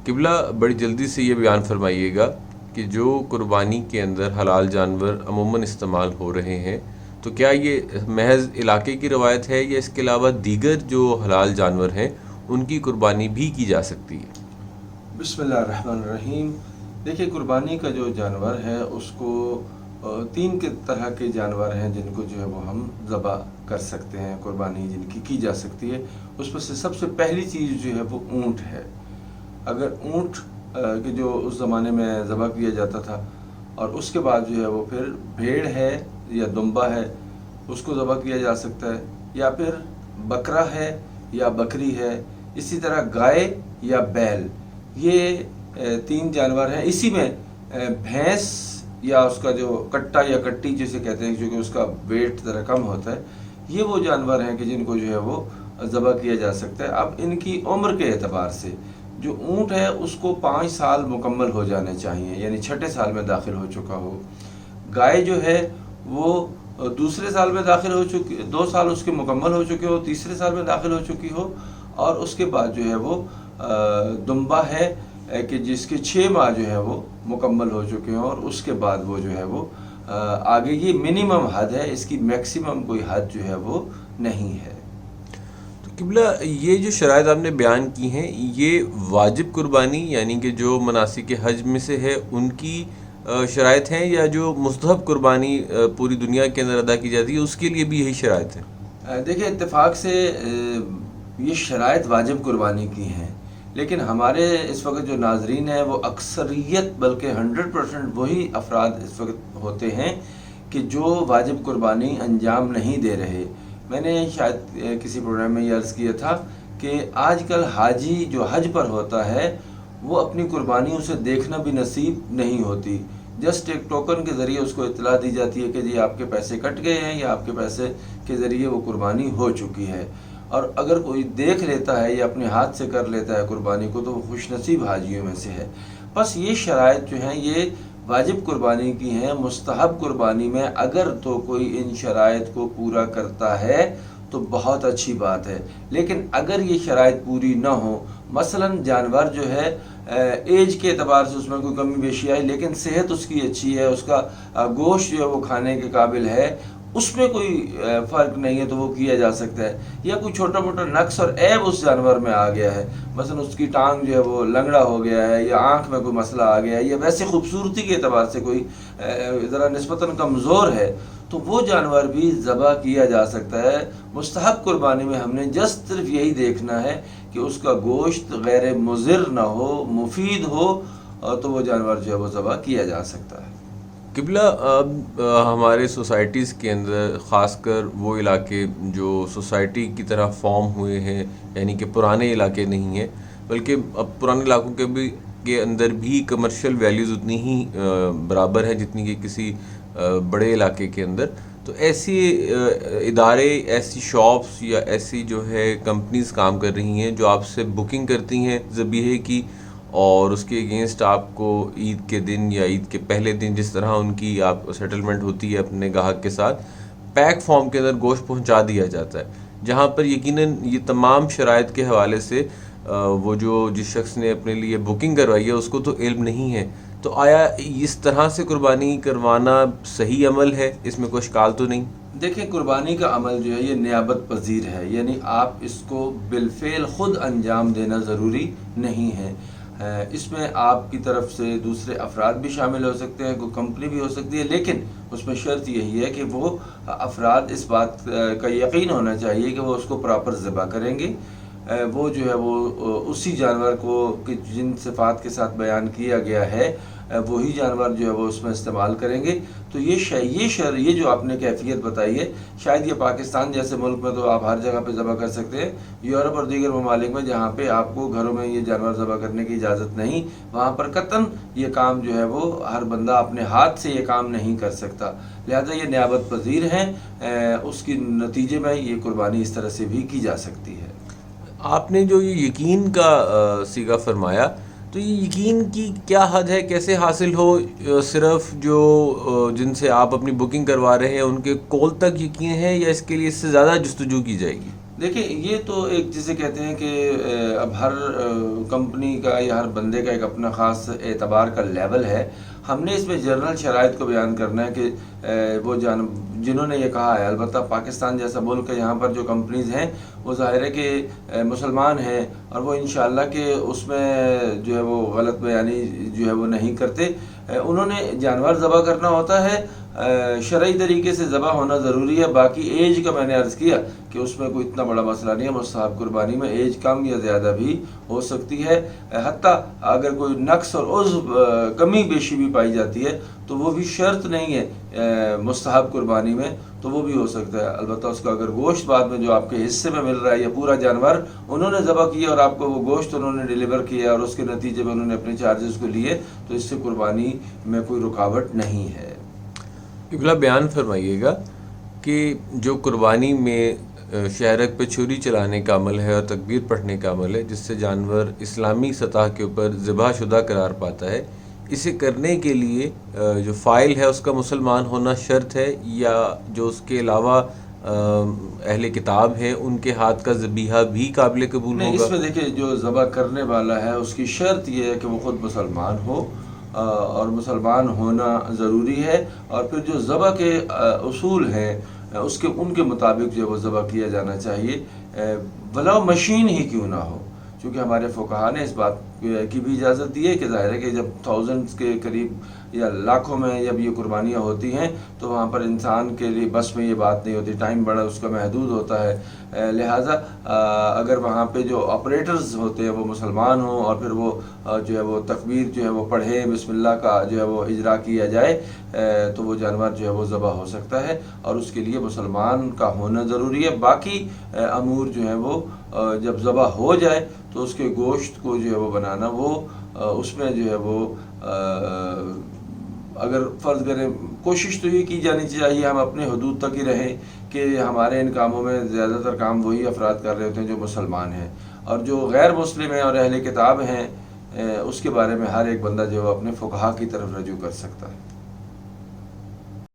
قبلہ بڑی جلدی سے یہ بیان فرمائیے گا کہ جو قربانی کے اندر حلال جانور عموماً استعمال ہو رہے ہیں تو کیا یہ محض علاقے کی روایت ہے یا اس کے علاوہ دیگر جو حلال جانور ہیں ان کی قربانی بھی کی جا سکتی ہے؟ بسم اللہ الرحمن الرحیم۔ دیکھیے، قربانی کا جو جانور ہے اس کو تین کے طرح کے جانور ہیں جن کو جو ہے وہ ہم ذبح کر سکتے ہیں، قربانی جن کی جا سکتی ہے۔ اس میں سے سب سے پہلی چیز جو ہے وہ اونٹ ہے۔ اگر اونٹ کہ جو اس زمانے میں ذبح کیا جاتا تھا، اور اس کے بعد جو ہے وہ پھر بھیڑ ہے یا دمبا ہے اس کو ذبح کیا جا سکتا ہے، یا پھر بکرا ہے یا بکری ہے، اسی طرح گائے یا بیل، یہ تین جانور ہیں۔ اسی میں بھینس یا اس کا جو کٹا یا کٹی جسے کہتے ہیں، جو کہ اس کا ویٹ ذرا کم ہوتا ہے، یہ وہ جانور ہیں کہ جن کو جو ہے وہ ذبح کیا جا سکتا ہے۔ اب ان کی عمر کے اعتبار سے جو اونٹ ہے اس کو 5 سال مکمل ہو جانے چاہیے، یعنی چھٹے سال میں داخل ہو چکا ہو۔ گائے جو ہے وہ دوسرے سال میں داخل ہو چکی، 2 سال اس کے مکمل ہو چکے ہو، تیسرے سال میں داخل ہو چکی ہو، اور اس کے بعد جو ہے وہ دمبا ہے کہ جس کے 6 ماہ جو ہے وہ مکمل ہو چکے ہیں، اور اس کے بعد وہ جو ہے وہ آگے، یہ منیمم حد ہے، اس کی میکسیمم کوئی حد جو ہے وہ نہیں ہے۔ تو قبلہ یہ جو شرائط آپ نے بیان کی ہیں یہ واجب قربانی یعنی کہ جو مناسک حج میں سے ہے ان کی شرائط ہیں، یا جو مستحب قربانی پوری دنیا کے اندر ادا کی جاتی ہے اس کے لیے بھی یہی شرائط ہیں؟ دیکھیں، اتفاق سے یہ شرائط واجب قربانی کی ہیں، لیکن ہمارے اس وقت جو ناظرین ہیں وہ اکثریت بلکہ 100% وہی افراد اس وقت ہوتے ہیں کہ جو واجب قربانی انجام نہیں دے رہے۔ میں نے شاید کسی پروگرام میں یہ عرض کیا تھا کہ آج کل حاجی جو حج پر ہوتا ہے وہ اپنی قربانی اسے دیکھنا بھی نصیب نہیں ہوتی، جسٹ ایک ٹوکن کے ذریعے اس کو اطلاع دی جاتی ہے کہ جی آپ کے پیسے کٹ گئے ہیں، یا آپ کے پیسے کے ذریعے وہ قربانی ہو چکی ہے۔ اور اگر کوئی دیکھ لیتا ہے یا اپنے ہاتھ سے کر لیتا ہے قربانی کو تو وہ خوش نصیب حاجیوں میں سے ہے۔ بس یہ شرائط جو ہیں یہ واجب قربانی کی ہیں۔ مستحب قربانی میں اگر تو کوئی ان شرائط کو پورا کرتا ہے تو بہت اچھی بات ہے، لیکن اگر یہ شرائط پوری نہ ہو، مثلا جانور جو ہے ایج کے اعتبار سے اس میں کوئی کمی بیشی آئی لیکن صحت اس کی اچھی ہے، اس کا گوشت جو ہے وہ کھانے کے قابل ہے، اس میں کوئی فرق نہیں ہے تو وہ کیا جا سکتا ہے۔ یا کوئی چھوٹا موٹا نقص اور عیب اس جانور میں آ گیا ہے، مثلا اس کی ٹانگ جو ہے وہ لنگڑا ہو گیا ہے، یا آنکھ میں کوئی مسئلہ آ گیا ہے، یا ویسے خوبصورتی کے اعتبار سے کوئی ذرا نسبتاً کمزور ہے، تو وہ جانور بھی ذبح کیا جا سکتا ہے۔ مستحب قربانی میں ہم نے جسٹ صرف یہی دیکھنا ہے کہ اس کا گوشت غیر مضر نہ ہو، مفید ہو، تو وہ جانور جو ہے وہ ذبح کیا جا سکتا ہے۔ قبلہ اب ہمارے سوسائٹیز کے اندر خاص کر وہ علاقے جو سوسائٹی کی طرح فارم ہوئے ہیں، یعنی کہ پرانے علاقے نہیں ہیں، بلکہ اب پرانے علاقوں کے اندر بھی کمرشل ویلیوز اتنی ہی برابر ہیں جتنی کہ کسی بڑے علاقے کے اندر، تو ایسی ادارے، ایسی شاپس یا ایسی جو ہے کمپنیز کام کر رہی ہیں جو آپ سے بکنگ کرتی ہیں ذبیحے کی، اور اس کے اگینسٹ آپ کو عید کے دن یا عید کے پہلے دن جس طرح ان کی آپ سیٹلمنٹ ہوتی ہے اپنے گاہک کے ساتھ، پیک فارم کے اندر گوشت پہنچا دیا جاتا ہے، جہاں پر یقیناً یہ تمام شرائط کے حوالے سے وہ جو جس شخص نے اپنے لیے بکنگ کروائی ہے اس کو تو علم نہیں ہے۔ تو آیا اس طرح سے قربانی کروانا صحیح عمل ہے؟ اس میں کوئی اشکال تو نہیں؟ دیکھیں، قربانی کا عمل جو ہے یہ نیابت پذیر ہے، یعنی آپ اس کو بالفعل خود انجام دینا ضروری نہیں ہے۔ اس میں آپ کی طرف سے دوسرے افراد بھی شامل ہو سکتے ہیں، کوئی کمپنی بھی ہو سکتی ہے، لیکن اس میں شرط یہی ہے کہ وہ افراد اس بات کا یقین ہونا چاہیے کہ وہ اس کو پراپر ذبح کریں گے، وہ جو ہے وہ اسی جانور کو کہ جن صفات کے ساتھ بیان کیا گیا ہے وہی جانور جو ہے وہ اس میں استعمال کریں گے۔ تو یہ جو آپ نے کیفیت بتائی ہے، شاید یہ پاکستان جیسے ملک میں تو آپ ہر جگہ پہ ذبح کر سکتے ہیں، یورپ اور دیگر ممالک میں جہاں پہ آپ کو گھروں میں یہ جانور ذبح کرنے کی اجازت نہیں، وہاں پر قطعاً یہ کام جو ہے وہ ہر بندہ اپنے ہاتھ سے یہ کام نہیں کر سکتا، لہذا یہ نیابت پذیر ہیں، اس کی نتیجے میں یہ قربانی اس طرح سے بھی کی جا سکتی ہے۔ آپ نے جو یہ یقین کا صیغہ فرمایا، تو یہ یقین کی کیا حد ہے، کیسے حاصل ہو؟ صرف جو جن سے آپ اپنی بکنگ کروا رہے ہیں ان کے کال تک یقین ہے، یا اس کے لیے اس سے زیادہ جستجو کی جائے گی؟ دیکھیں یہ تو ایک جسے کہتے ہیں کہ اب ہر کمپنی کا یا ہر بندے کا ایک اپنا خاص اعتبار کا لیول ہے. ہم نے اس میں جنرل شرائط کو بیان کرنا ہے کہ وہ جنہوں نے یہ کہا ہے. البتہ پاکستان جیسا ملک ہے، یہاں پر جو کمپنیز ہیں وہ ظاہر ہے کہ مسلمان ہیں، اور وہ انشاءاللہ کہ اس میں جو ہے وہ غلط بیانی جو ہے وہ نہیں کرتے. انہوں نے جانور ذبح کرنا ہوتا ہے، شرعی طریقے سے ذبح ہونا ضروری ہے. باقی ایج کا میں نے عرض کیا کہ اس میں کوئی اتنا بڑا مسئلہ نہیں ہے. مستحب قربانی میں ایج کم یا زیادہ بھی ہو سکتی ہے، حتیٰ اگر کوئی نقص اور عضو کمی بیشی بھی پائی جاتی ہے تو وہ بھی شرط نہیں ہے مستحب قربانی میں، تو وہ بھی ہو سکتا ہے. البتہ اس کا اگر گوشت بعد میں جو آپ کے حصے میں مل رہا ہے یا پورا جانور انہوں نے ذبح کیا اور آپ کو وہ گوشت انہوں نے ڈیلیور کیا اور اس کے نتیجے میں انہوں نے اپنے چارجز کو لیے، تو اس سے قربانی میں کوئی رکاوٹ نہیں ہے. قبلہ بیان فرمائیے گا کہ جو قربانی میں شہرک پہ چھری چلانے کا عمل ہے اور تکبیر پڑھنے کا عمل ہے، جس سے جانور اسلامی سطح کے اوپر ذبح شدہ قرار پاتا ہے، اسے کرنے کے لیے جو فائل ہے اس کا مسلمان ہونا شرط ہے، یا جو اس کے علاوہ اہل کتاب ہیں ان کے ہاتھ کا ذبیحہ بھی قابل قبول نہیں، ہوگا؟ اس میں دیکھیں جو ذبح کرنے والا ہے اس کی شرط یہ ہے کہ وہ خود مسلمان ہو، اور مسلمان ہونا ضروری ہے. اور پھر جو ذبح کے اصول ہیں ان کے مطابق جو وہ ذبح کیا جانا چاہیے، بلاؤ مشین ہی کیوں نہ ہو. چونکہ ہمارے فقہا نے اس بات کی بھی اجازت دی ہے کہ ظاہر ہے کہ جب تھاؤزنڈز کے قریب یا لاکھوں میں جب یہ قربانیاں ہوتی ہیں تو وہاں پر انسان کے لیے بس میں یہ بات نہیں ہوتی، ٹائم بڑا اس کا محدود ہوتا ہے. لہٰذا اگر وہاں پہ جو آپریٹرز ہوتے ہیں وہ مسلمان ہوں اور پھر وہ جو ہے وہ تکبیر جو ہے وہ پڑھیں، بسم اللہ کا جو ہے وہ اجرا کیا جائے، تو وہ جانور جو ہے وہ ذبح ہو سکتا ہے، اور اس کے لیے مسلمان کا ہونا ضروری ہے. باقی امور جو ہیں وہ جب ذبح ہو جائے تو اس کے گوشت کو جو ہے وہ بنانا، وہ اس میں جو ہے وہ اگر فرض کریں، کوشش تو یہ کی جانی چاہیے ہم اپنے حدود تک ہی رہیں کہ ہمارے ان کاموں میں زیادہ تر کام وہی افراد کر رہے ہوتے ہیں جو مسلمان ہیں، اور جو غیر مسلم ہیں اور اہل کتاب ہیں اس کے بارے میں ہر ایک بندہ جو ہے اپنے فقہا کی طرف رجوع کر سکتا ہے.